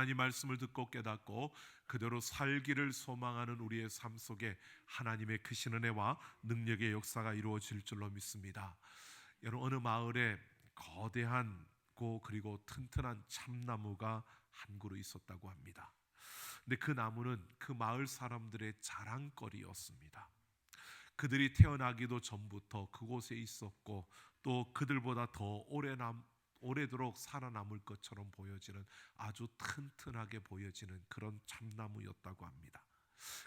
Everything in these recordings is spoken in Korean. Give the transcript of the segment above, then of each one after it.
하나님 말씀을 듣고 깨닫고 그대로 살기를 소망하는 우리의 삶 속에 하나님의 크신 은혜와 능력의 역사가 이루어질 줄로 믿습니다. 여러분, 어느 마을에 거대한 그리고 튼튼한 참나무가 한 그루 있었다고 합니다. 근데 그 나무는 그 마을 사람들의 자랑거리였습니다. 그들이 태어나기도 전부터 그곳에 있었고 또 그들보다 더 오래도록 살아남을 것처럼 보여지는 아주 튼튼하게 보여지는 그런 참나무였다고 합니다.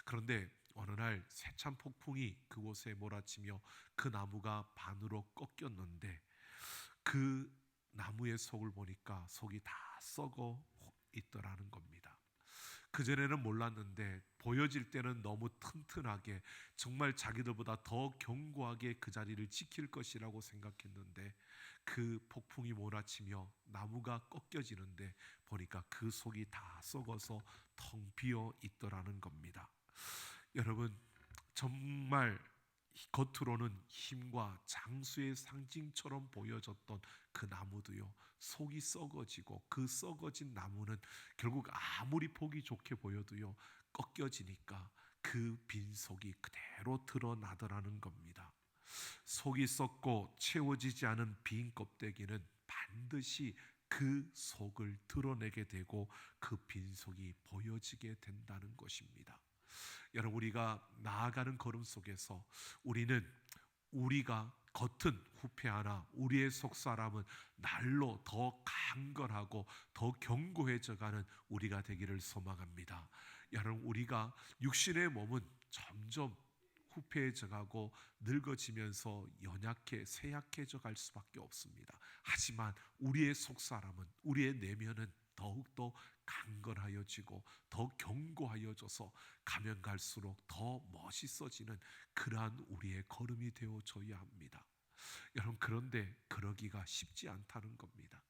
그런데 어느 날 세찬 폭풍이 그곳에 몰아치며 그 나무가 반으로 꺾였는데 그 나무의 속을 보니까 속이 다 썩어 있더라는 겁니다. 그전에는 몰랐는데 보여질 때는 너무 튼튼하게 정말 자기들보다 더 견고하게 그 자리를 지킬 것이라고 생각했는데 그 폭풍이 몰아치며 나무가 꺾여지는데 보니까 그 속이 다 썩어서 텅 비어 있더라는 겁니다. 여러분, 정말 겉으로는 힘과 장수의 상징처럼 보여졌던 그 나무도요, 속이 썩어지고 그 썩어진 나무는 결국 아무리 보기 좋게 보여도요 꺾여지니까 그 빈 속이 그대로 드러나더라는 겁니다. 속이 썩고 채워지지 않은 빈 껍데기는 반드시 그 속을 드러내게 되고 그 빈 속이 보여지게 된다는 것입니다. 여러분, 우리가 나아가는 걸음 속에서 우리가 겉은 후패하나 우리의 속사람은 날로 더 강건하고 더 견고해져가는 우리가 되기를 소망합니다. 여러분, 우리가 육신의 몸은 점점 후패해져가고 늙어지면서 연약해 쇠약해져 갈 수밖에 없습니다. 하지만 우리의 속사람은, 우리의 내면은 더욱더 강건하여지고 더 견고하여져서 가면 갈수록 더 멋있어지는 그러한 우리의 걸음이 되어줘야 합니다. 여러분, 그런데 그러기가 쉽지 않다는 겁니다.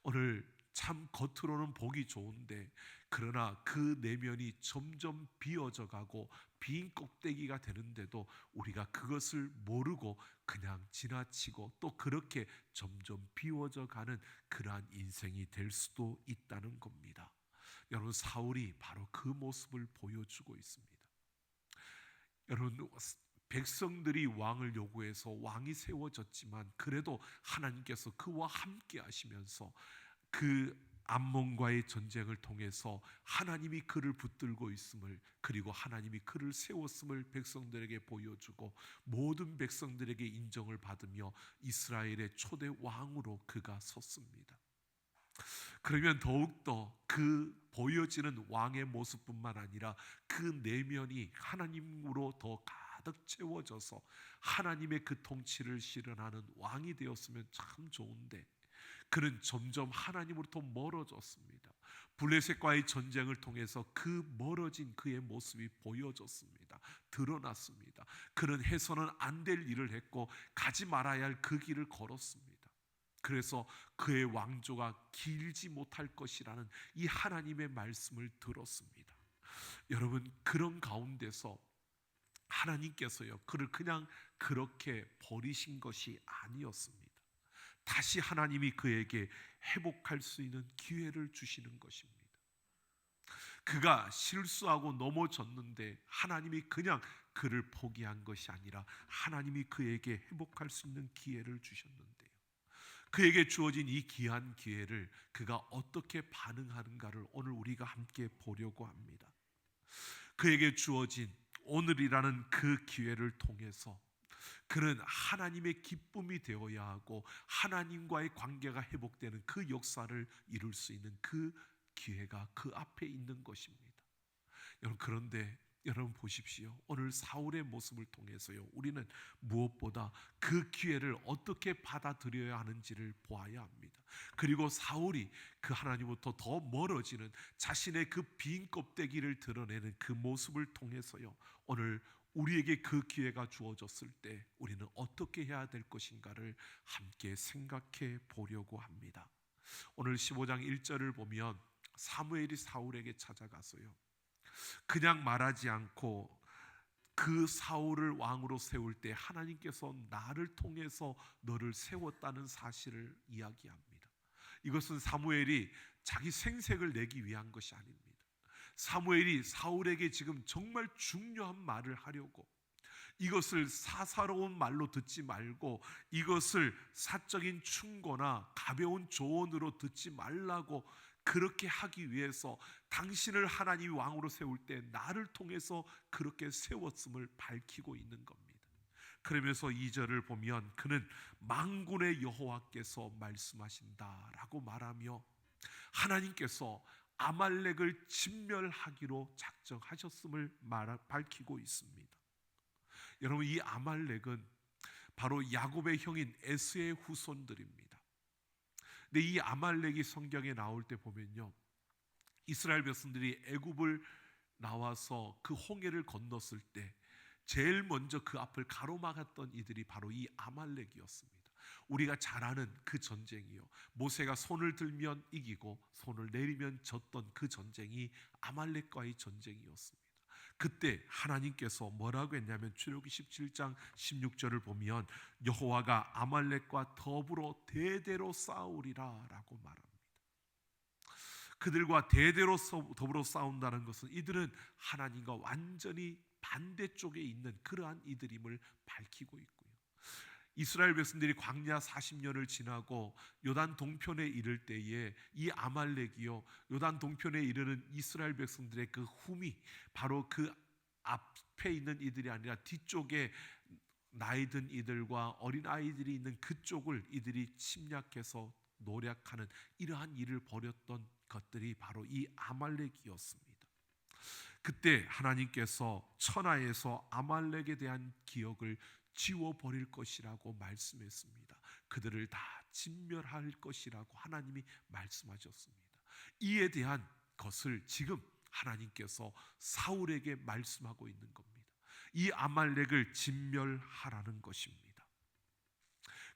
오늘 참 겉으로는 보기 좋은데 그러나 그 내면이 점점 비어져 가고 빈 껍데기가 되는데도 우리가 그것을 모르고 그냥 지나치고 또 그렇게 점점 비워져 가는 그러한 인생이 될 수도 있다는 겁니다. 여러분, 사울이 바로 그 모습을 보여주고 있습니다. 여러분, 백성들이 왕을 요구해서 왕이 세워졌지만 그래도 하나님께서 그와 함께 하시면서 그 암몬과의 전쟁을 통해서 하나님이 그를 붙들고 있음을, 그리고 하나님이 그를 세웠음을 백성들에게 보여주고 모든 백성들에게 인정을 받으며 이스라엘의 초대 왕으로 그가 섰습니다. 그러면 더욱더 그 보여지는 왕의 모습뿐만 아니라 그 내면이 하나님으로 더 가득 채워져서 하나님의 그 통치를 실현하는 왕이 되었으면 참 좋은데 그는 점점 하나님으로부터 멀어졌습니다. 블레셋과의 전쟁을 통해서 그 멀어진 그의 모습이 보여졌습니다. 드러났습니다. 그는 해서는 안 될 일을 했고 가지 말아야 할 그 길을 걸었습니다. 그래서 그의 왕조가 길지 못할 것이라는 이 하나님의 말씀을 들었습니다. 여러분, 그런 가운데서 하나님께서요 그를 그냥 그렇게 버리신 것이 아니었습니다. 다시 하나님이 그에게 회복할 수 있는 기회를 주시는 것입니다. 그가 실수하고 넘어졌는데 하나님이 그냥 그를 포기한 것이 아니라 하나님이 그에게 회복할 수 있는 기회를 주셨는데요, 그에게 주어진 이 귀한 기회를 그가 어떻게 반응하는가를 오늘 우리가 함께 보려고 합니다. 그에게 주어진 오늘이라는 그 기회를 통해서 그는 하나님의 기쁨이 되어야 하고 하나님과의 관계가 회복되는 그 역사를 이룰 수 있는 그 기회가 그 앞에 있는 것입니다. 여러분, 그런데 여러분 보십시오. 오늘 사울의 모습을 통해서요 우리는 무엇보다 그 기회를 어떻게 받아들여야 하는지를 보아야 합니다. 그리고 사울이 그 하나님부터 더 멀어지는 자신의 그 빈 껍데기를 드러내는 그 모습을 통해서요 오늘 우리에게 그 기회가 주어졌을 때 우리는 어떻게 해야 될 것인가를 함께 생각해 보려고 합니다. 오늘 15장 1절을 보면 사무엘이 사울에게 찾아가서요 그냥 말하지 않고 그 사울을 왕으로 세울 때 하나님께서 나를 통해서 너를 세웠다는 사실을 이야기합니다. 이것은 사무엘이 자기 생색을 내기 위한 것이 아닙니다. 사무엘이 사울에게 지금 정말 중요한 말을 하려고, 이것을 사사로운 말로 듣지 말고 이것을 사적인 충고나 가벼운 조언으로 듣지 말라고 그렇게 하기 위해서 당신을 하나님이 왕으로 세울 때 나를 통해서 그렇게 세웠음을 밝히고 있는 겁니다. 그러면서 2절을 보면 그는 만군의 여호와께서 말씀하신다라고 말하며 하나님께서 아말렉을 진멸하기로 작정하셨음을 밝히고 있습니다. 여러분, 이 아말렉은 바로 야곱의 형인 에스의 후손들입니다. 근데 이 아말렉이 성경에 나올 때 보면요, 이스라엘 백성들이 애굽을 나와서 그 홍해를 건넜을 때 제일 먼저 그 앞을 가로막았던 이들이 바로 이 아말렉이었습니다. 우리가 잘 아는 그 전쟁이요, 모세가 손을 들면 이기고 손을 내리면 졌던 그 전쟁이 아말렉과의 전쟁이었습니다. 그때 하나님께서 뭐라고 했냐면 출애굽기 17장 16절을 보면 여호와가 아말렉과 더불어 대대로 싸우리라 라고 말합니다. 그들과 대대로 더불어 싸운다는 것은 이들은 하나님과 완전히 반대쪽에 있는 그러한 이들임을 밝히고 있고요, 이스라엘 백성들이 광야 40년을 지나고 요단 동편에 이를 때에 이 아말렉이요, 요단 동편에 이르는 이스라엘 백성들의 그 흠이 바로 그 앞에 있는 이들이 아니라 뒤쪽에 나이 든 이들과 어린 아이들이 있는 그쪽을 이들이 침략해서 노략하는 이러한 일을 벌였던 것들이 바로 이 아말렉이었습니다. 그때 하나님께서 천하에서 아말렉에 대한 기억을 지워버릴 것이라고 말씀했습니다. 그들을 다 진멸할 것이라고 하나님이 말씀하셨습니다. 이에 대한 것을 지금 하나님께서 사울에게 말씀하고 있는 겁니다. 이 아말렉을 진멸하라는 것입니다.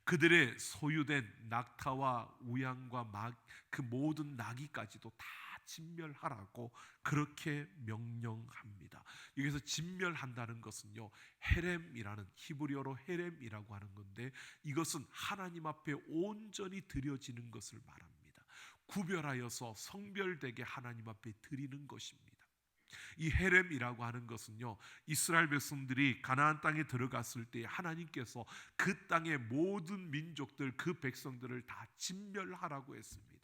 그들의 소유된 낙타와 우양과 그 모든 나귀까지도 다 진멸하라고 그렇게 명령합니다. 여기서 진멸한다는 것은요, 헤렘이라는, 히브리어로 헤렘이라고 하는 건데 이것은 하나님 앞에 온전히 드려지는 것을 말합니다. 구별하여서 성별되게 하나님 앞에 드리는 것입니다. 이 헤렘이라고 하는 것은요, 이스라엘 백성들이 가나안 땅에 들어갔을 때 하나님께서 그 땅의 모든 민족들, 그 백성들을 다 진멸하라고 했습니다.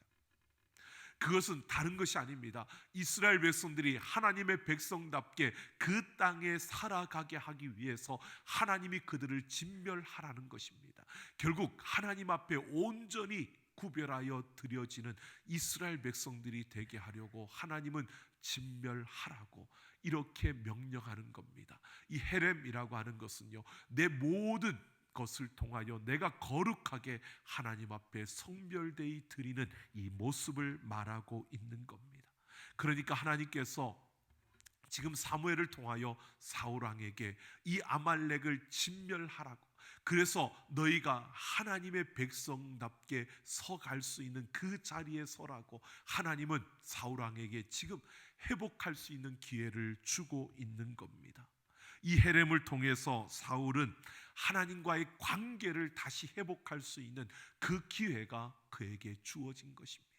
그것은 다른 것이 아닙니다. 이스라엘 백성들이 하나님의 백성답게 그 땅에 살아가게 하기 위해서 하나님이 그들을 진멸하라는 것입니다. 결국 하나님 앞에 온전히 구별하여 드려지는 이스라엘 백성들이 되게 하려고 하나님은 진멸하라고 이렇게 명령하는 겁니다. 이 헤렘이라고 하는 것은요, 내 모든 것을 통하여 내가 거룩하게 하나님 앞에 성별되이 드리는 이 모습을 말하고 있는 겁니다. 그러니까 하나님께서 지금 사무엘을 통하여 사울 왕에게 이 아말렉을 진멸하라고, 그래서 너희가 하나님의 백성답게 서갈 수 있는 그 자리에 서라고 하나님은 사울 왕에게 지금 회복할 수 있는 기회를 주고 있는 겁니다. 이 헤렘을 통해서 사울은 하나님과의 관계를 다시 회복할 수 있는 그 기회가 그에게 주어진 것입니다.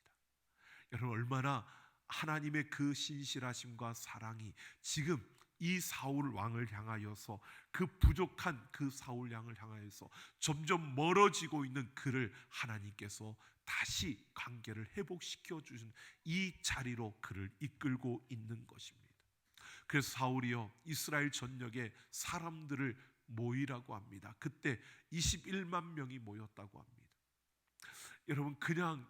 여러분, 얼마나 하나님의 그 신실하심과 사랑이 지금 이 사울 왕을 향하여서, 그 부족한 그 사울 왕을 향하여서 점점 멀어지고 있는 그를 하나님께서 다시 관계를 회복시켜 주신 이 자리로 그를 이끌고 있는 것입니다. 그래서 사울이요, 이스라엘 전역에 사람들을 모이라고 합니다. 그때 21만 명이 모였다고 합니다. 여러분, 그냥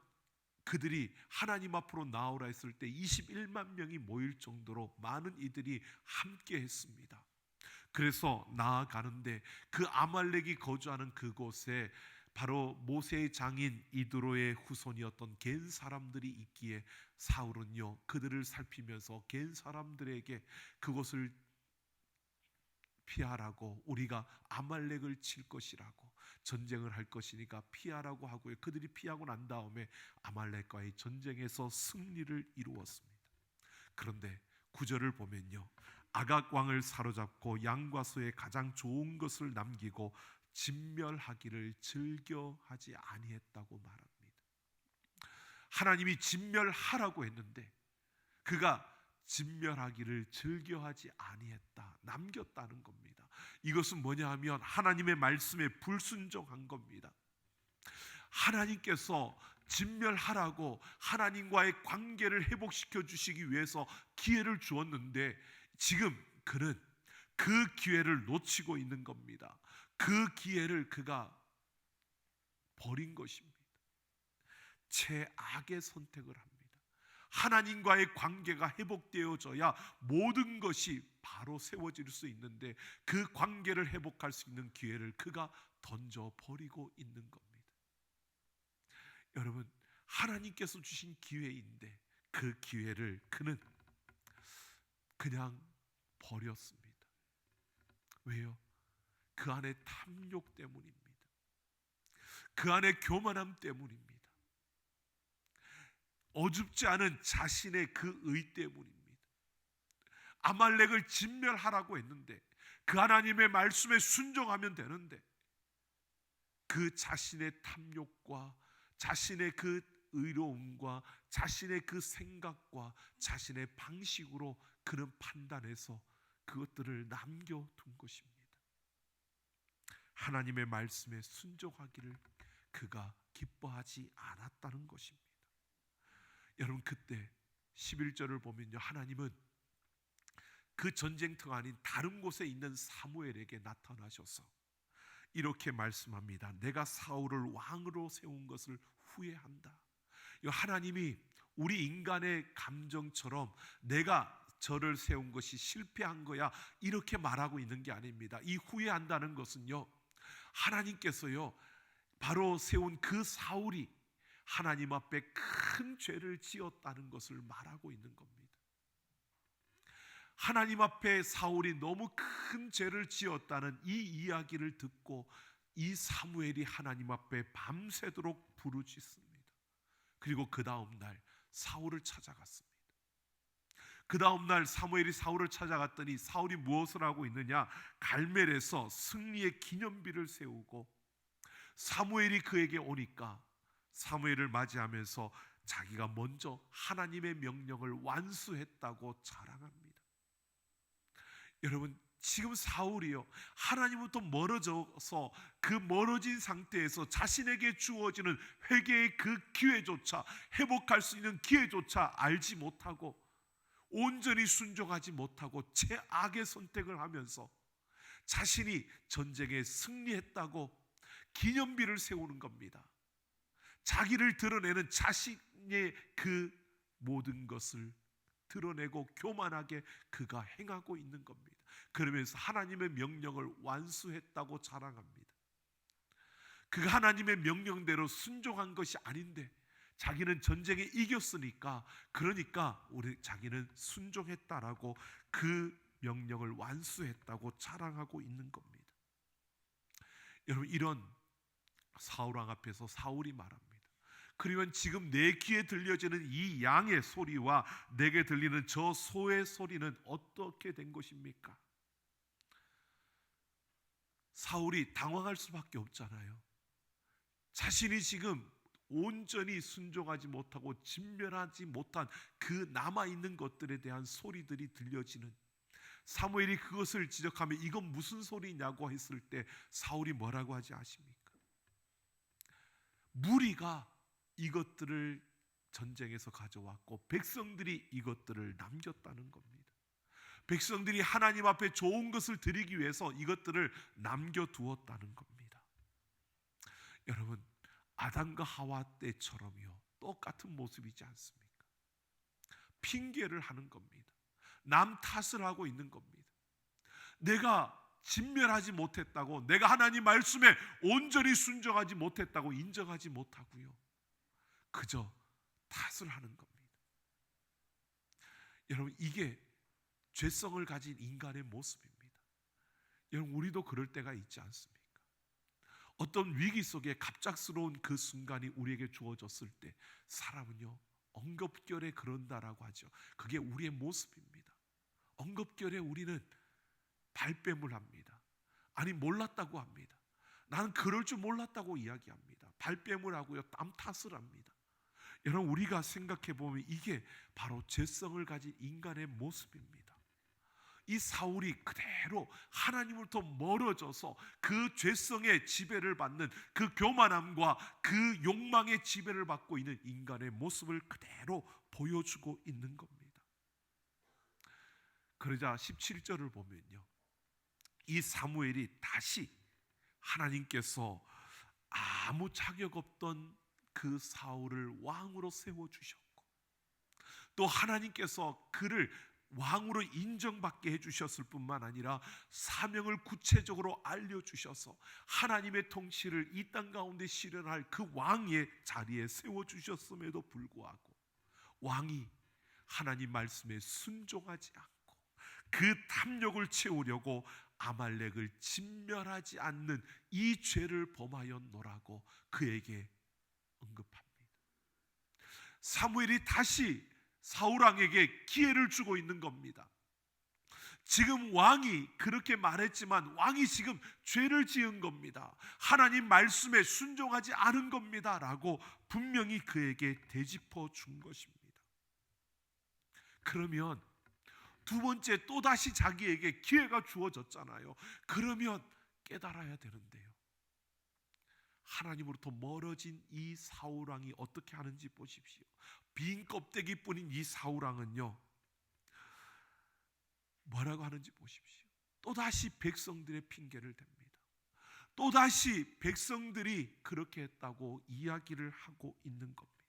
그들이 하나님 앞으로 나오라 했을 때 21만 명이 모일 정도로 많은 이들이 함께 했습니다. 그래서 나아가는데 그 아말렉이 거주하는 그곳에 바로 모세의 장인 이드로의 후손이었던 겐 사람들이 있기에 사울은요, 그들을 살피면서 겐 사람들에게 그곳을 피하라고, 우리가 아말렉을 칠 것이라고, 전쟁을 할 것이니까 피하라고 하고요, 그들이 피하고 난 다음에 아말렉과의 전쟁에서 승리를 이루었습니다. 그런데 9절을 보면요, 아각 왕을 사로잡고 양과 소의 가장 좋은 것을 남기고 진멸하기를 즐겨하지 아니했다고 말합니다. 하나님이 진멸하라고 했는데 그가 진멸하기를 즐겨하지 아니했다, 남겼다는 겁니다. 이것은 뭐냐 하면 하나님의 말씀에 불순종한 겁니다. 하나님께서 진멸하라고 하나님과의 관계를 회복시켜 주시기 위해서 기회를 주었는데 지금 그는 그 기회를 놓치고 있는 겁니다. 그 기회를 그가 버린 것입니다. 최악의 선택을 합니다. 하나님과의 관계가 회복되어져야 모든 것이 바로 세워질 수 있는데 그 관계를 회복할 수 있는 기회를 그가 던져버리고 있는 겁니다. 여러분, 하나님께서 주신 기회인데 그 기회를 그는 그냥 버렸습니다. 왜요? 그 안에 탐욕 때문입니다. 그 안에 교만함 때문입니다. 어줍지 않은 자신의 그 의 때문입니다. 아말렉을 진멸하라고 했는데 그 하나님의 말씀에 순종하면 되는데 그 자신의 탐욕과 자신의 그 의로움과 자신의 그 생각과 자신의 방식으로 그는 판단해서 그것들을 남겨둔 것입니다. 하나님의 말씀에 순종하기를 그가 기뻐하지 않았다는 것입니다. 여러분, 그때 11절을 보면요, 하나님은 그 전쟁터가 아닌 다른 곳에 있는 사무엘에게 나타나셔서 이렇게 말씀합니다. 내가 사울을 왕으로 세운 것을 후회한다. 하나님이 우리 인간의 감정처럼 내가 저를 세운 것이 실패한 거야 이렇게 말하고 있는 게 아닙니다. 이 후회한다는 것은요, 하나님께서요 바로 세운 그 사울이 하나님 앞에 큰 죄를 지었다는 것을 말하고 있는 겁니다. 하나님 앞에 사울이 너무 큰 죄를 지었다는 이 이야기를 듣고 이 사무엘이 하나님 앞에 밤새도록 부르짖습니다. 그리고 그 다음 날 사울을 찾아갔습니다. 그 다음 날 사무엘이 사울을 찾아갔더니 사울이 무엇을 하고 있느냐? 갈멜에서 승리의 기념비를 세우고 사무엘이 그에게 오니까 사무엘을 맞이하면서 자기가 먼저 하나님의 명령을 완수했다고 자랑합니다. 여러분, 지금 사울이요 하나님부터 멀어져서 그 멀어진 상태에서 자신에게 주어지는 회개의 그 기회조차, 회복할 수 있는 기회조차 알지 못하고 온전히 순종하지 못하고 최악의 선택을 하면서 자신이 전쟁에 승리했다고 기념비를 세우는 겁니다. 자기를 드러내는 자신의 그 모든 것을 드러내고 교만하게 그가 행하고 있는 겁니다. 그러면서 하나님의 명령을 완수했다고 자랑합니다. 그가 하나님의 명령대로 순종한 것이 아닌데 자기는 전쟁에 이겼으니까, 그러니까 자기는 순종했다라고 그 명령을 완수했다고 자랑하고 있는 겁니다. 여러분, 이런 사울왕 앞에서 사울이 말합니다. 그러면 지금 내 귀에 들려지는 이 양의 소리와 내게 들리는 저 소의 소리는 어떻게 된 것입니까? 사울이 당황할 수밖에 없잖아요. 자신이 지금 온전히 순종하지 못하고 진멸하지 못한 그 남아있는 것들에 대한 소리들이 들려지는, 사무엘이 그것을 지적하면 이건 무슨 소리냐고 했을 때 사울이 뭐라고 하지 아십니까? 무리가 이것들을 전쟁에서 가져왔고 백성들이 이것들을 남겼다는 겁니다. 백성들이 하나님 앞에 좋은 것을 드리기 위해서 이것들을 남겨두었다는 겁니다. 여러분, 아담과 하와 때처럼요 똑같은 모습이지 않습니까? 핑계를 하는 겁니다. 남 탓을 하고 있는 겁니다. 내가 진멸하지 못했다고, 내가 하나님 말씀에 온전히 순종하지 못했다고 인정하지 못하고요 그저 탓을 하는 겁니다. 여러분, 이게 죄성을 가진 인간의 모습입니다. 여러분, 우리도 그럴 때가 있지 않습니까? 어떤 위기 속에 갑작스러운 그 순간이 우리에게 주어졌을 때 사람은요 엉겁결에 그런다라고 하죠. 그게 우리의 모습입니다. 엉겁결에 우리는 발뺌을 합니다. 아니, 몰랐다고 합니다. 나는 그럴 줄 몰랐다고 이야기합니다. 발뺌을 하고요 남 탓을 합니다. 여러분, 우리가 생각해 보면 이게 바로 죄성을 가진 인간의 모습입니다. 이 사울이 그대로 하나님으로부터 멀어져서 그 죄성의 지배를 받는, 그 교만함과 그 욕망의 지배를 받고 있는 인간의 모습을 그대로 보여주고 있는 겁니다. 그러자 17절을 보면요, 이 사무엘이 다시 하나님께서 아무 자격 없던 그 사울을 왕으로 세워주셨고, 또 하나님께서 그를 왕으로 인정받게 해주셨을 뿐만 아니라 사명을 구체적으로 알려주셔서 하나님의 통치를 이 땅 가운데 실현할 그 왕의 자리에 세워주셨음에도 불구하고 왕이 하나님 말씀에 순종하지 않고 그 탐욕을 채우려고 아말렉을 진멸하지 않는 이 죄를 범하였노라고 그에게 언급합니다. 사무엘이 다시 사울왕에게 기회를 주고 있는 겁니다. 지금 왕이 그렇게 말했지만 왕이 지금 죄를 지은 겁니다. 하나님 말씀에 순종하지 않은 겁니다 라고 분명히 그에게 되짚어 준 것입니다. 그러면 두 번째 또다시 자기에게 기회가 주어졌잖아요. 그러면 깨달아야 되는데요, 하나님으로부터 멀어진 이 사울왕이 어떻게 하는지 보십시오. 빈 껍데기뿐인 이 사울왕은요, 뭐라고 하는지 보십시오. 또다시 백성들의 핑계를 댑니다. 또다시 백성들이 그렇게 했다고 이야기를 하고 있는 겁니다.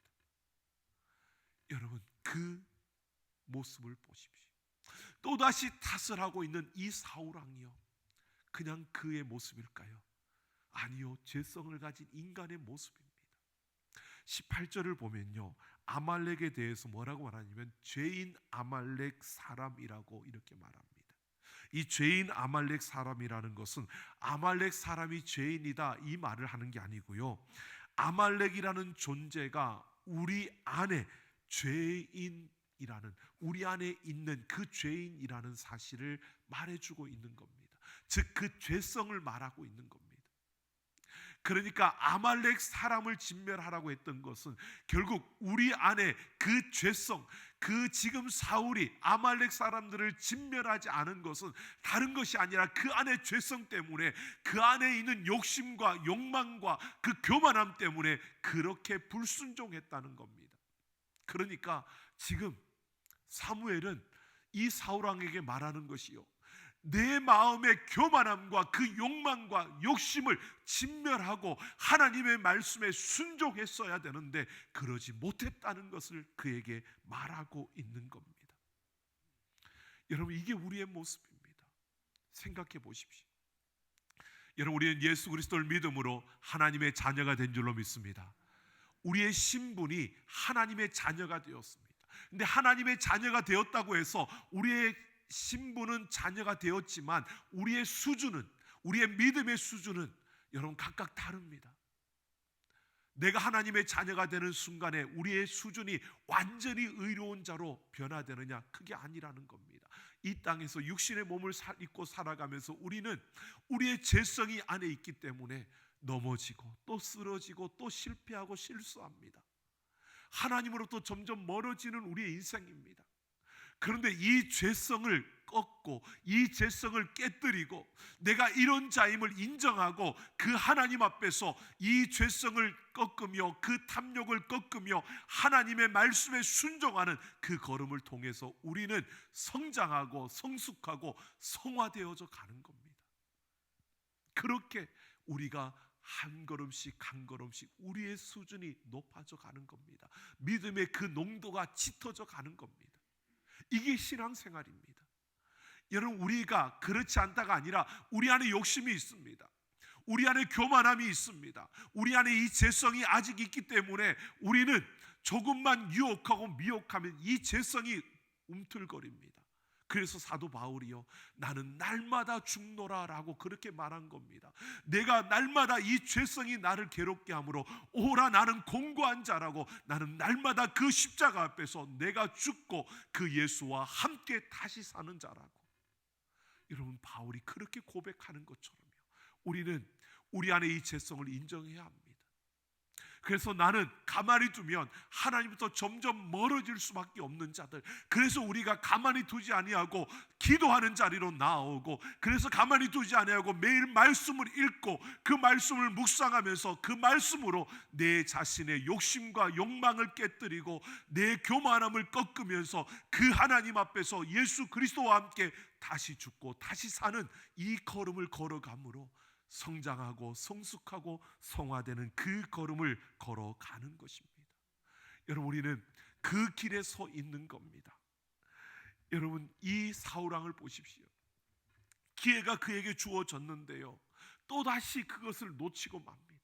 여러분, 그 모습을 보십시오. 또다시 탓을 하고 있는 이 사울왕이요, 그냥 그의 모습일까요? 아니요, 죄성을 가진 인간의 모습입니다. 18절을 보면요, 아말렉에 대해서 뭐라고 말하냐면 죄인 아말렉 사람이라고 이렇게 말합니다. 이 죄인 아말렉 사람이라는 것은 아말렉 사람이 죄인이다 이 말을 하는 게 아니고요, 아말렉이라는 존재가 우리 안에 죄인이라는, 우리 안에 있는 그 죄인이라는 사실을 말해주고 있는 겁니다. 즉 그 죄성을 말하고 있는 겁니다. 그러니까 아말렉 사람을 진멸하라고 했던 것은 결국 우리 안에 그 죄성, 그 지금 사울이 아말렉 사람들을 진멸하지 않은 것은 다른 것이 아니라 그 안에 죄성 때문에, 그 안에 있는 욕심과 욕망과 그 교만함 때문에 그렇게 불순종했다는 겁니다. 그러니까 지금 사무엘은 이 사울왕에게 말하는 것이요, 내 마음의 교만함과 그 욕망과 욕심을 진멸하고 하나님의 말씀에 순종했어야 되는데 그러지 못했다는 것을 그에게 말하고 있는 겁니다. 여러분, 이게 우리의 모습입니다. 생각해 보십시오. 여러분, 우리는 예수 그리스도를 믿음으로 하나님의 자녀가 된 줄로 믿습니다. 우리의 신분이 하나님의 자녀가 되었습니다. 근데 하나님의 자녀가 되었다고 해서 우리의 신분은 자녀가 되었지만 우리의 수준은, 우리의 믿음의 수준은 여러분 각각 다릅니다. 내가 하나님의 자녀가 되는 순간에 우리의 수준이 완전히 의로운 자로 변화되느냐, 그게 아니라는 겁니다. 이 땅에서 육신의 몸을 입고 살아가면서 우리는 우리의 죄성이 안에 있기 때문에 넘어지고 또 쓰러지고 또 실패하고 실수합니다. 하나님으로부터 점점 멀어지는 우리의 인생입니다. 그런데 이 죄성을 꺾고 이 죄성을 깨뜨리고 내가 이런 자임을 인정하고 그 하나님 앞에서 이 죄성을 꺾으며 그 탐욕을 꺾으며 하나님의 말씀에 순종하는 그 걸음을 통해서 우리는 성장하고 성숙하고 성화되어져 가는 겁니다. 그렇게 우리가 한 걸음씩 한 걸음씩 우리의 수준이 높아져 가는 겁니다. 믿음의 그 농도가 짙어져 가는 겁니다. 이게 신앙생활입니다. 여러분, 우리가 그렇지 않다가 아니라 우리 안에 욕심이 있습니다. 우리 안에 교만함이 있습니다. 우리 안에 이 죄성이 아직 있기 때문에 우리는 조금만 유혹하고 미혹하면 이 죄성이 움틀거립니다. 그래서 사도 바울이요, 나는 날마다 죽노라 라고 그렇게 말한 겁니다. 내가 날마다 이 죄성이 나를 괴롭게 하므로 오라 나는 공고한 자라고, 나는 날마다 그 십자가 앞에서 내가 죽고 그 예수와 함께 다시 사는 자라고. 여러분, 바울이 그렇게 고백하는 것처럼요, 우리는 우리 안에 이 죄성을 인정해야 합니다. 그래서 나는 가만히 두면 하나님부터 점점 멀어질 수밖에 없는 자들, 그래서 우리가 가만히 두지 아니하고 기도하는 자리로 나아오고, 그래서 가만히 두지 아니하고 매일 말씀을 읽고 그 말씀을 묵상하면서 그 말씀으로 내 자신의 욕심과 욕망을 깨뜨리고 내 교만함을 꺾으면서 그 하나님 앞에서 예수 그리스도와 함께 다시 죽고 다시 사는 이 걸음을 걸어가므로 성장하고 성숙하고 성화되는 그 걸음을 걸어가는 것입니다. 여러분, 우리는 그 길에 서 있는 겁니다. 여러분, 이 사울왕을 보십시오. 기회가 그에게 주어졌는데요, 또다시 그것을 놓치고 맙니다.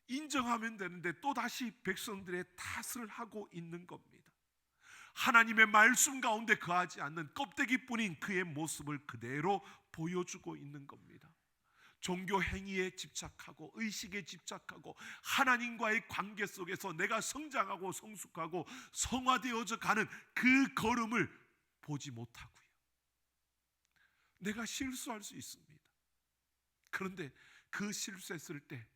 인정하면 되는데 또다시 백성들의 탓을 하고 있는 겁니다. 하나님의 말씀 가운데 거하지 않는 껍데기뿐인 그의 모습을 그대로 보여주고 있는 겁니다. 종교 행위에 집착하고 의식에 집착하고 하나님과의 관계 속에서 내가 성장하고 성숙하고 성화되어져 가는 그 걸음을 보지 못하고요. 내가 실수할 수 있습니다. 그런데 그 실수했을 때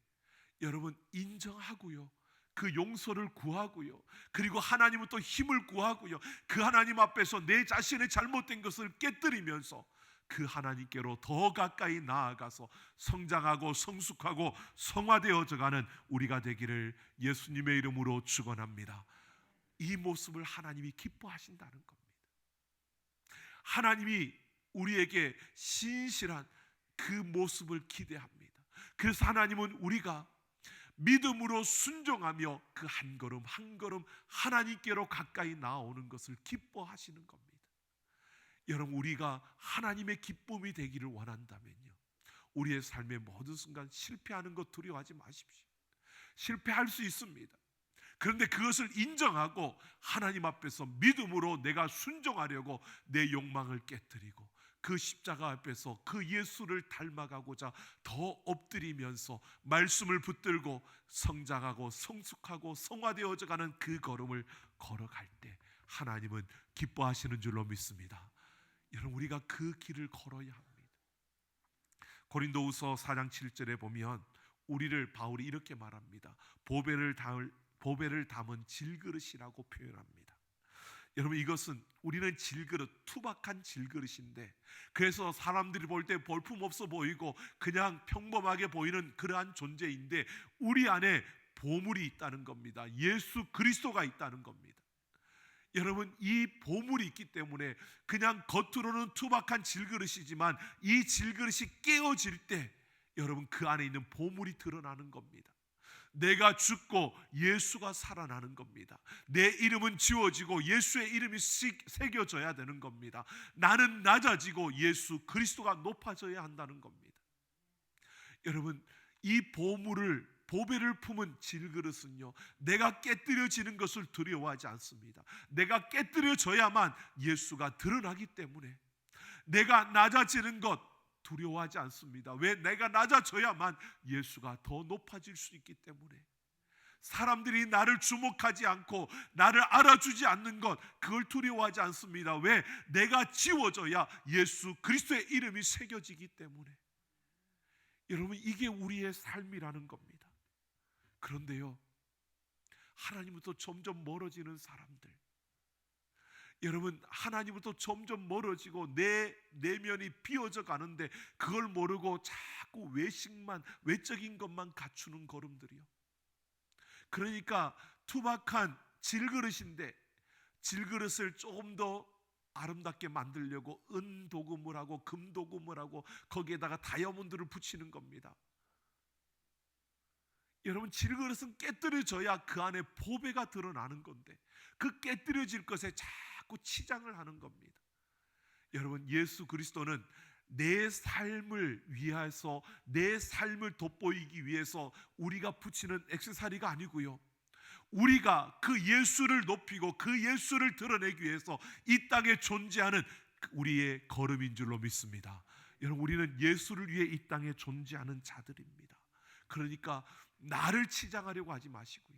여러분, 인정하고요, 그 용서를 구하고요, 그리고 하나님부터 힘을 구하고요, 그 하나님 앞에서 내 자신의 잘못된 것을 깨뜨리면서 그 하나님께로 더 가까이 나아가서 성장하고 성숙하고 성화되어져 가는 우리가 되기를 예수님의 이름으로 축원합니다. 이 모습을 하나님이 기뻐하신다는 겁니다. 하나님이 우리에게 신실한 그 모습을 기대합니다. 그래서 하나님은 우리가 믿음으로 순종하며 그 한 걸음 한 걸음 하나님께로 가까이 나아오는 것을 기뻐하시는 겁니다. 여러분, 우리가 하나님의 기쁨이 되기를 원한다면요, 우리의 삶의 모든 순간 실패하는 것 두려워하지 마십시오. 실패할 수 있습니다. 그런데 그것을 인정하고 하나님 앞에서 믿음으로 내가 순종하려고 내 욕망을 깨뜨리고 그 십자가 앞에서 그 예수를 닮아가고자 더 엎드리면서 말씀을 붙들고 성장하고 성숙하고 성화되어져 가는 그 걸음을 걸어갈 때 하나님은 기뻐하시는 줄로 믿습니다. 여러분, 우리가 그 길을 걸어야 합니다. 고린도후서 4장 7절에 보면 우리를 바울이 이렇게 말합니다. 보배를 담은 질그릇이라고 표현합니다. 여러분, 이것은 우리는 질그릇, 투박한 질그릇인데, 그래서 사람들이 볼 때 볼품없어 보이고 그냥 평범하게 보이는 그러한 존재인데 우리 안에 보물이 있다는 겁니다. 예수 그리스도가 있다는 겁니다. 여러분, 이 보물이 있기 때문에 그냥 겉으로는 투박한 질그릇이지만 이 질그릇이 깨어질 때 여러분, 그 안에 있는 보물이 드러나는 겁니다. 내가 죽고 예수가 살아나는 겁니다. 내 이름은 지워지고 예수의 이름이 새겨져야 되는 겁니다. 나는 낮아지고 예수 그리스도가 높아져야 한다는 겁니다. 여러분, 이 보배를 품은 질그릇은요, 내가 깨뜨려지는 것을 두려워하지 않습니다. 내가 깨뜨려져야만 예수가 드러나기 때문에 내가 낮아지는 것 두려워하지 않습니다. 왜? 내가 낮아져야만 예수가 더 높아질 수 있기 때문에. 사람들이 나를 주목하지 않고 나를 알아주지 않는 것, 그걸 두려워하지 않습니다. 왜? 내가 지워져야 예수 그리스도의 이름이 새겨지기 때문에. 여러분, 이게 우리의 삶이라는 겁니다. 그런데요, 하나님부터 점점 멀어지는 사람들, 여러분, 하나님부터 점점 멀어지고 내 내면이 비어져 가는데 그걸 모르고 자꾸 외적인 것만 갖추는 걸음들이요. 그러니까 투박한 질그릇인데 질그릇을 조금 더 아름답게 만들려고 은도금을 하고 금도금을 하고 거기에다가 다이아몬드를 붙이는 겁니다. 여러분, 질그릇은 깨뜨려져야 그 안에 보배가 드러나는 건데 그 깨뜨려질 것에 자꾸 치장을 하는 겁니다. 여러분, 예수 그리스도는 내 삶을 위해서, 내 삶을 돋보이기 위해서 우리가 붙이는 액세서리가 아니고요, 우리가 그 예수를 높이고 그 예수를 드러내기 위해서 이 땅에 존재하는 우리의 걸음인 줄로 믿습니다. 여러분, 우리는 예수를 위해 이 땅에 존재하는 자들입니다. 그러니까 나를 치장하려고 하지 마시고요,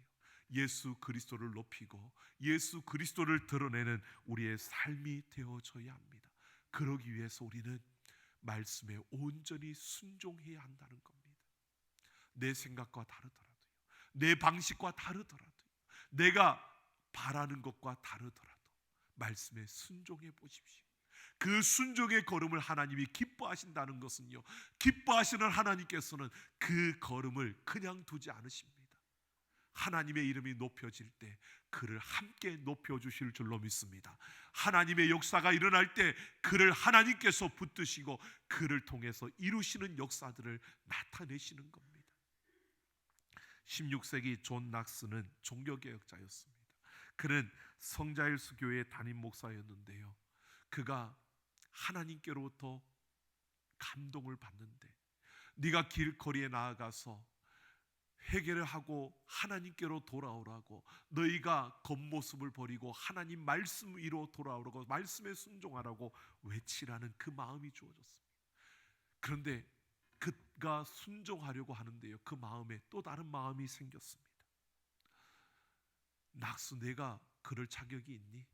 예수 그리스도를 높이고 예수 그리스도를 드러내는 우리의 삶이 되어져야 합니다. 그러기 위해서 우리는 말씀에 온전히 순종해야 한다는 겁니다. 내 생각과 다르더라도요, 내 방식과 다르더라도, 내가 바라는 것과 다르더라도 말씀에 순종해 보십시오. 그 순종의 걸음을 하나님이 기뻐하신다는 것은요, 기뻐하시는 하나님께서는 그 걸음을 그냥 두지 않으십니다. 하나님의 이름이 높여질 때 그를 함께 높여주실 줄로 믿습니다. 하나님의 역사가 일어날 때 그를 하나님께서 붙드시고 그를 통해서 이루시는 역사들을 나타내시는 겁니다. 16세기 존 낙스는 종교개혁자였습니다. 그는 성자일수 교회의 담임 목사였는데요, 그가 하나님께로부터 감동을 받는데, 네가 길거리에 나아가서 회개를 하고 하나님께로 돌아오라고, 너희가 겉모습을 버리고 하나님 말씀 위로 돌아오라고, 말씀에 순종하라고 외치라는 그 마음이 주어졌습니다. 그런데 그가 순종하려고 하는데요, 그 마음에 또 다른 마음이 생겼습니다. 낙수, 내가 그럴 자격이 있니?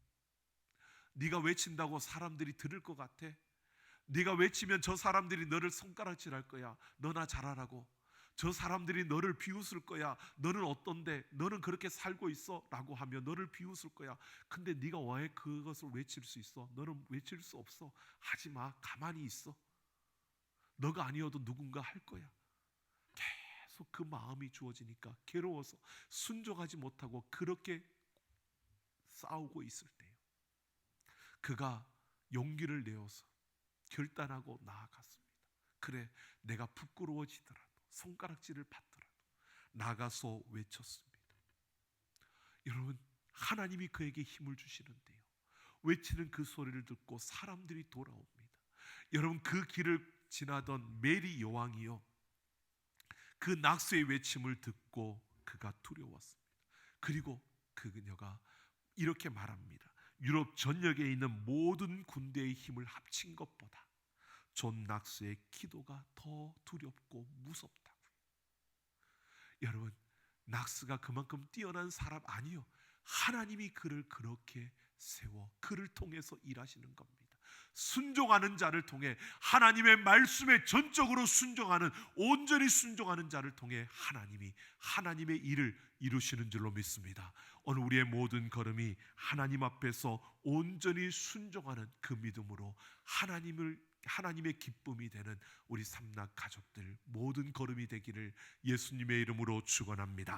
네가 외친다고 사람들이 들을 것 같아? 네가 외치면 저 사람들이 너를 손가락질할 거야. 너나 잘하라고. 저 사람들이 너를 비웃을 거야. 너는 어떤데? 너는 그렇게 살고 있어? 라고 하면 너를 비웃을 거야. 근데 네가 왜 그것을 외칠 수 있어? 너는 외칠 수 없어. 하지마. 가만히 있어. 너가 아니어도 누군가 할 거야. 계속 그 마음이 주어지니까 괴로워서 순종하지 못하고 그렇게 싸우고 있을 때요, 그가 용기를 내어서 결단하고 나아갔습니다. 그래, 내가 부끄러워지더라도 손가락질을 받더라도 나가서 외쳤습니다. 여러분, 하나님이 그에게 힘을 주시는데요, 외치는 그 소리를 듣고 사람들이 돌아옵니다. 여러분, 그 길을 지나던 메리 여왕이요, 그 낙수의 외침을 듣고 그가 두려웠습니다. 그리고 그녀가 이렇게 말합니다. 유럽 전역에 있는 모든 군대의 힘을 합친 것보다 존 낙스의 기도가 더 두렵고 무섭다고요. 여러분, 낙스가 그만큼 뛰어난 사람 아니요, 하나님이 그를 그렇게 세워 그를 통해서 일하시는 겁니다. 순종하는 자를 통해, 하나님의 말씀에 전적으로 순종하는, 온전히 순종하는 자를 통해 하나님이 하나님의 일을 이루시는 줄로 믿습니다. 오늘 우리의 모든 걸음이 하나님 앞에서 온전히 순종하는 그 믿음으로 하나님의 기쁨이 되는 우리 삼락 가족들 모든 걸음이 되기를 예수님의 이름으로 축원합니다.